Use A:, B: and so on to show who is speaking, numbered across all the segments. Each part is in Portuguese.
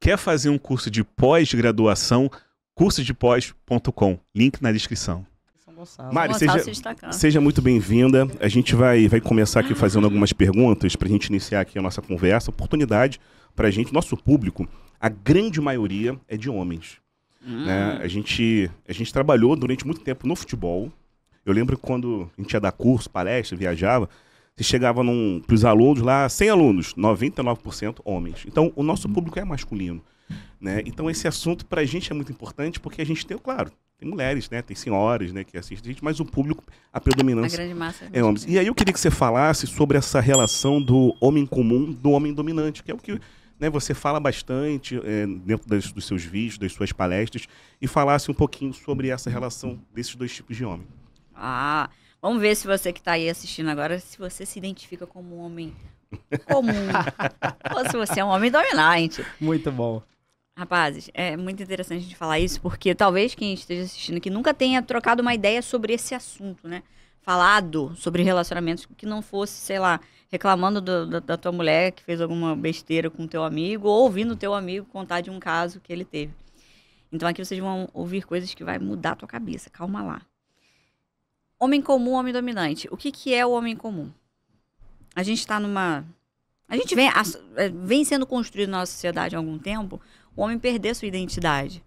A: Quer fazer um curso de pós-graduação? Cursodepós.com. Link na descrição.
B: São Gonçalo.
A: Mari,
C: Gonçalo se destacando.
A: seja muito bem-vinda. A gente vai começar aqui fazendo algumas perguntas para a gente iniciar aqui a nossa conversa. Oportunidade para a gente, nosso público, a grande maioria é de homens. Né? A gente trabalhou durante muito tempo no futebol. Eu lembro que quando a gente ia dar curso, palestra, viajava, você chegava para os alunos lá, 100 alunos, 99% homens. Então, o nosso público é masculino. Né? Então, esse assunto para a gente é muito importante porque a gente tem, claro, tem mulheres, né? Tem senhoras, né, que assistem a gente, mas o público, a predominância
C: A grande massa
A: é homens. E aí eu queria que você falasse sobre essa relação do homem comum, do homem dominante, que é o que, né, você fala bastante dentro dos seus vídeos, das suas palestras, e falasse um pouquinho sobre essa relação desses dois tipos de homem.
C: Vamos ver se você que está aí assistindo agora, se você se identifica como um homem comum ou se você é um homem dominante.
B: Muito bom.
C: Rapazes, é muito interessante a gente falar isso, porque talvez quem esteja assistindo aqui nunca tenha trocado uma ideia sobre esse assunto, né? Falado sobre relacionamentos que não fosse, sei lá, reclamando da tua mulher que fez alguma besteira com o teu amigo, ou ouvindo o teu amigo contar de um caso que ele teve. Então aqui vocês vão ouvir coisas que vai mudar a tua cabeça, calma lá. Homem comum, homem dominante. O que é o homem comum? A gente está numa... A gente vem sendo construído na nossa sociedade há algum tempo o homem perder sua identidade.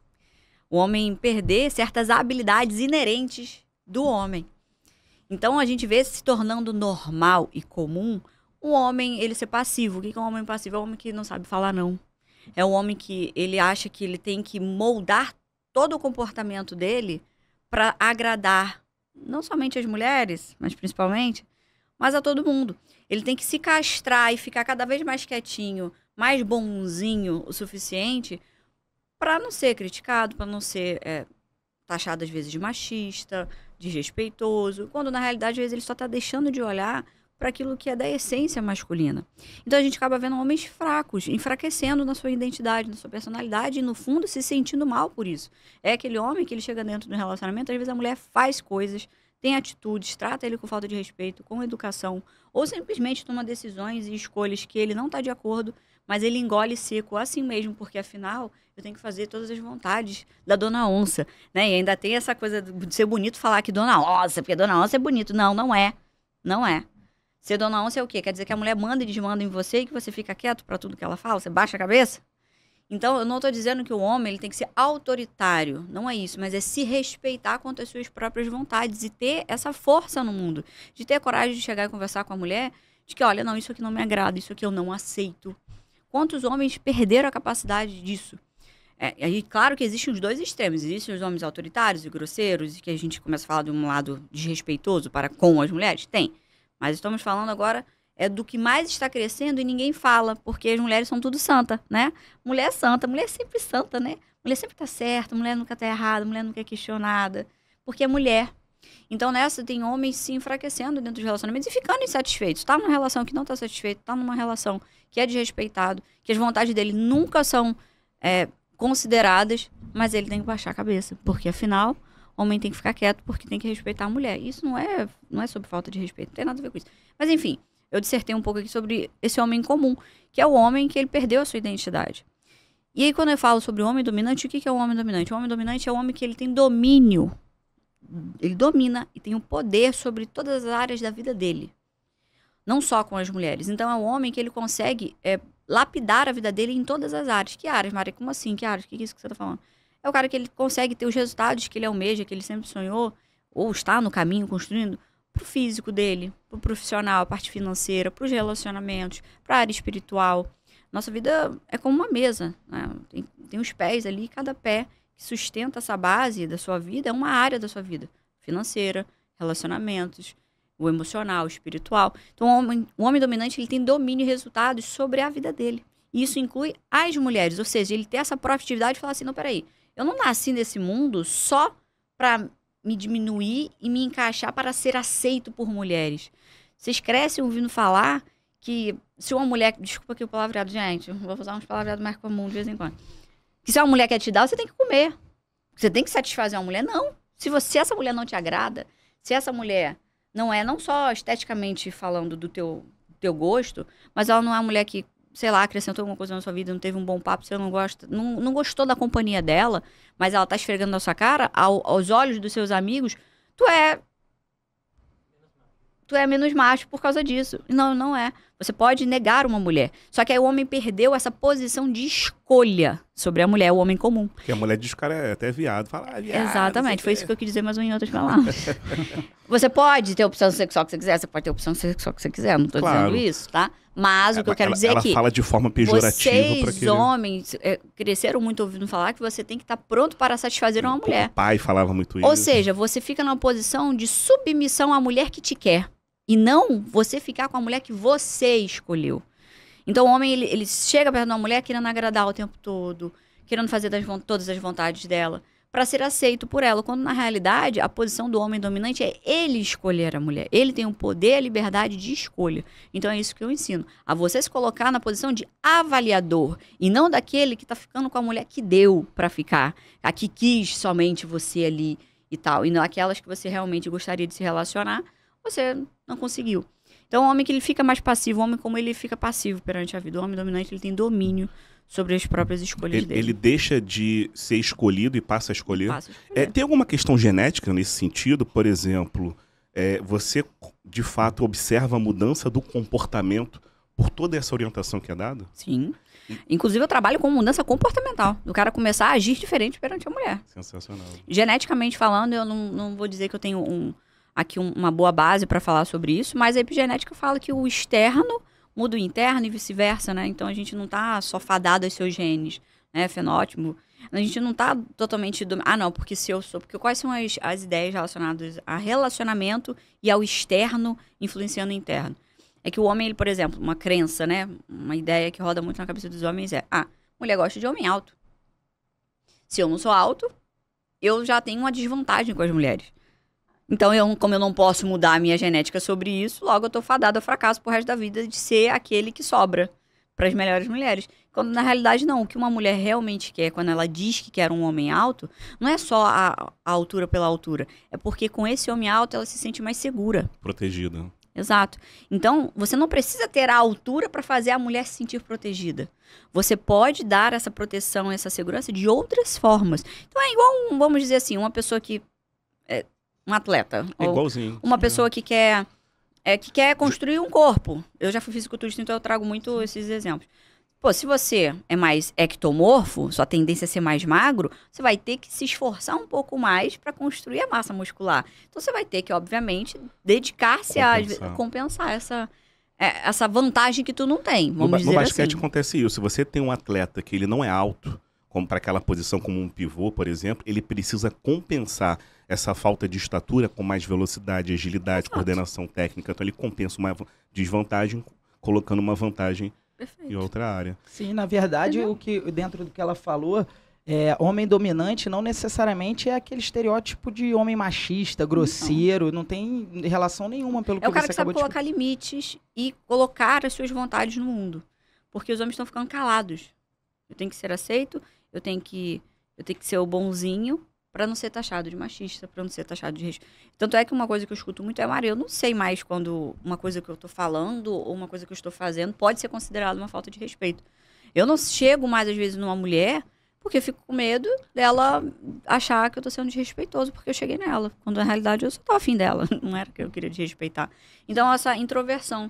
C: O homem perder certas habilidades inerentes do homem. Então a gente vê se tornando normal e comum o homem ele ser passivo. O que é um homem passivo? É um homem que não sabe falar não. É um homem que ele acha que ele tem que moldar todo o comportamento dele para agradar não somente as mulheres, mas principalmente, mas a todo mundo. Ele tem que se castrar e ficar cada vez mais quietinho, mais bonzinho o suficiente para não ser criticado, para não ser taxado às vezes de machista, desrespeitoso, quando na realidade às vezes ele só está deixando de olhar para aquilo que é da essência masculina. Então a gente acaba vendo homens fracos, enfraquecendo na sua identidade, na sua personalidade e no fundo se sentindo mal por isso. É aquele homem que ele chega dentro do relacionamento, às vezes a mulher faz coisas, tem atitudes, trata ele com falta de respeito, com educação, ou simplesmente toma decisões e escolhas que ele não está de acordo, mas ele engole seco assim mesmo, porque afinal eu tenho que fazer todas as vontades da Dona Onça, né? E ainda tem essa coisa de ser bonito falar que Dona Onça, porque Dona Onça é bonito. Não, não é. Não é. Ser Dona Onça é o quê? Quer dizer que a mulher manda e desmanda em você e que você fica quieto para tudo que ela fala? Você baixa a cabeça? Então, eu não estou dizendo que o homem ele tem que ser autoritário. Não é isso, mas é se respeitar quanto às suas próprias vontades e ter essa força no mundo. De ter a coragem de chegar e conversar com a mulher de que, olha, não, isso aqui não me agrada, isso aqui eu não aceito. Quantos homens perderam a capacidade disso? E claro que existem os dois extremos. Existem os homens autoritários e grosseiros, e que a gente começa a falar de um lado desrespeitoso para com as mulheres? Tem. Mas estamos falando agora do que mais está crescendo e ninguém fala, porque as mulheres são tudo santa, né? Mulher é santa, mulher é sempre santa, né? Mulher sempre tá certa, mulher nunca tá errada, mulher nunca é questionada, porque é mulher. Então nessa tem homens se enfraquecendo dentro dos relacionamentos e ficando insatisfeitos. Tá numa relação que não tá satisfeito, tá numa relação que é desrespeitado, que as vontades dele nunca são consideradas, mas ele tem que baixar a cabeça, porque afinal, o homem tem que ficar quieto porque tem que respeitar a mulher. Isso não é sobre falta de respeito, não tem nada a ver com isso. Mas enfim, eu dissertei um pouco aqui sobre esse homem comum, que é o homem que ele perdeu a sua identidade. E aí quando eu falo sobre o homem dominante, o que é o homem dominante? O homem dominante é o homem que ele tem domínio. Ele domina e tem o poder sobre todas as áreas da vida dele. Não só com as mulheres. Então é o homem que ele consegue lapidar a vida dele em todas as áreas. Que áreas, Maria? Como assim? Que áreas? O que é isso que você está falando? É o cara que ele consegue ter os resultados que ele almeja, que ele sempre sonhou, ou está no caminho construindo, pro físico dele, pro profissional, a parte financeira, pros relacionamentos, pra área espiritual. Nossa vida é como uma mesa, né? Tem os pés ali, cada pé que sustenta essa base da sua vida é uma área da sua vida. Financeira, relacionamentos, o emocional, o espiritual. Então o homem dominante ele tem domínio e resultados sobre a vida dele. E isso inclui as mulheres, ou seja, ele tem essa proatividade de falar assim, não, peraí, eu não nasci nesse mundo só para me diminuir e me encaixar para ser aceito por mulheres. Vocês crescem ouvindo falar que se uma mulher... Desculpa aqui o palavreado, gente. Eu vou usar uns palavreados mais comuns de vez em quando. Que se uma mulher quer te dar, você tem que comer. Você tem que satisfazer uma mulher. Não. Se essa mulher não te agrada, se essa mulher não só esteticamente falando do teu gosto, mas ela não é uma mulher que sei lá, acrescentou alguma coisa na sua vida, não teve um bom papo, você não gosta, não gostou da companhia dela, mas ela tá esfregando na sua cara, aos olhos dos seus amigos, tu é menos macho por causa disso. Não, não é. Você pode negar uma mulher. Só que aí o homem perdeu essa posição de escolha sobre a mulher, o homem comum.
A: Porque a mulher diz que o cara é até viado. Fala, viado.
C: Exatamente, foi isso que eu quis dizer, mas em outras palavras. Você pode ter a opção sexual que você quiser, você pode ter a opção sexual que você quiser, não tô dizendo isso, tá? Mas o que eu quero dizer é que...
A: Ela fala de forma pejorativa.
C: Vocês, homens, cresceram muito ouvindo falar que você tem que estar pronto para satisfazer uma mulher.
A: O pai falava muito isso.
C: Ou seja, você fica numa posição de submissão à mulher que te quer. E não você ficar com a mulher que você escolheu. Então o homem, ele chega perto de uma mulher querendo agradar o tempo todo, querendo fazer todas as vontades dela, para ser aceito por ela. Quando na realidade a posição do homem dominante é ele escolher a mulher. Ele tem o poder e a liberdade de escolha. Então é isso que eu ensino. A você se colocar na posição de avaliador. E não daquele que tá ficando com a mulher que deu para ficar. A que quis somente você ali e tal. E não aquelas que você realmente gostaria de se relacionar. Você não conseguiu. Então, o homem que ele fica mais passivo, o homem como ele fica passivo perante a vida. O homem dominante, ele tem domínio sobre as próprias escolhas dele.
A: Ele deixa de ser escolhido e passa a escolher.
C: Escolher.
A: Tem alguma questão genética nesse sentido? Por exemplo, você, de fato, observa a mudança do comportamento por toda essa orientação que é dada?
C: Sim. Inclusive, eu trabalho com mudança comportamental. Do cara começar a agir diferente perante a mulher.
A: Sensacional.
C: Geneticamente falando, eu não vou dizer que eu tenho aqui uma boa base para falar sobre isso, mas a epigenética fala que o externo muda o interno e vice-versa, né? Então a gente não tá só fadado aos seus genes, né? Fenótipo. A gente não tá totalmente... não, porque se eu sou... Porque quais são as ideias relacionadas a relacionamento e ao externo influenciando o interno? É que o homem, ele, por exemplo, uma crença, né? Uma ideia que roda muito na cabeça dos homens é: mulher gosta de homem alto. Se eu não sou alto, eu já tenho uma desvantagem com as mulheres. Então, como eu não posso mudar a minha genética sobre isso, logo eu tô fadado ao fracasso pro resto da vida de ser aquele que sobra para as melhores mulheres. Quando, na realidade, não. O que uma mulher realmente quer, quando ela diz que quer um homem alto, não é só a altura pela altura. É porque com esse homem alto, ela se sente mais segura.
A: Protegida.
C: Exato. Então, você não precisa ter a altura para fazer a mulher se sentir protegida. Você pode dar essa proteção, essa segurança de outras formas. Então, é igual, vamos dizer assim, uma pessoa que... um atleta.
A: É igualzinho.
C: Uma pessoa que quer construir um corpo. Eu já fui fisiculturista, então eu trago muito esses exemplos. Pô, se você é mais ectomorfo, sua tendência é ser mais magro, você vai ter que se esforçar um pouco mais para construir a massa muscular. Então você vai ter que, obviamente, dedicar-se a compensar essa vantagem que tu não tem. Vamos dizer
A: no basquete
C: assim.
A: Acontece isso. Se você tem um atleta que ele não é alto, como para aquela posição como um pivô, por exemplo, ele precisa compensar essa falta de estatura com mais velocidade, agilidade, coordenação técnica. Então ele compensa uma desvantagem colocando uma vantagem em outra área.
B: Sim, na verdade, dentro do que ela falou, homem dominante não necessariamente é aquele estereótipo de homem machista, grosseiro, não tem relação nenhuma pelo que você acabou de...
C: É o cara que sabe colocar limites e colocar as suas vontades no mundo. Porque os homens estão ficando calados. Eu tenho que ser aceito, eu tenho que ser o bonzinho para não ser taxado de machista, para não ser taxado de respeito. Tanto é que uma coisa que eu escuto muito é: Maria, eu não sei mais quando uma coisa que eu estou falando ou uma coisa que eu estou fazendo pode ser considerada uma falta de respeito. Eu não chego mais, às vezes, numa mulher porque eu fico com medo dela achar que eu estou sendo desrespeitoso porque eu cheguei nela, quando na realidade eu só estou afim dela, não era que eu queria desrespeitar. Então essa introversão,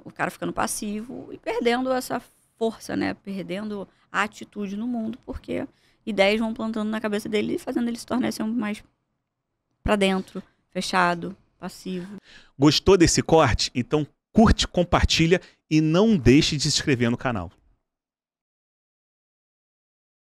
C: o cara ficando passivo e perdendo essa força, né? Perdendo a atitude no mundo, porque ideias vão plantando na cabeça dele e fazendo ele se tornar esse homem mais pra dentro, fechado, passivo.
D: Gostou desse corte? Então curte, compartilha e não deixe de se inscrever no canal.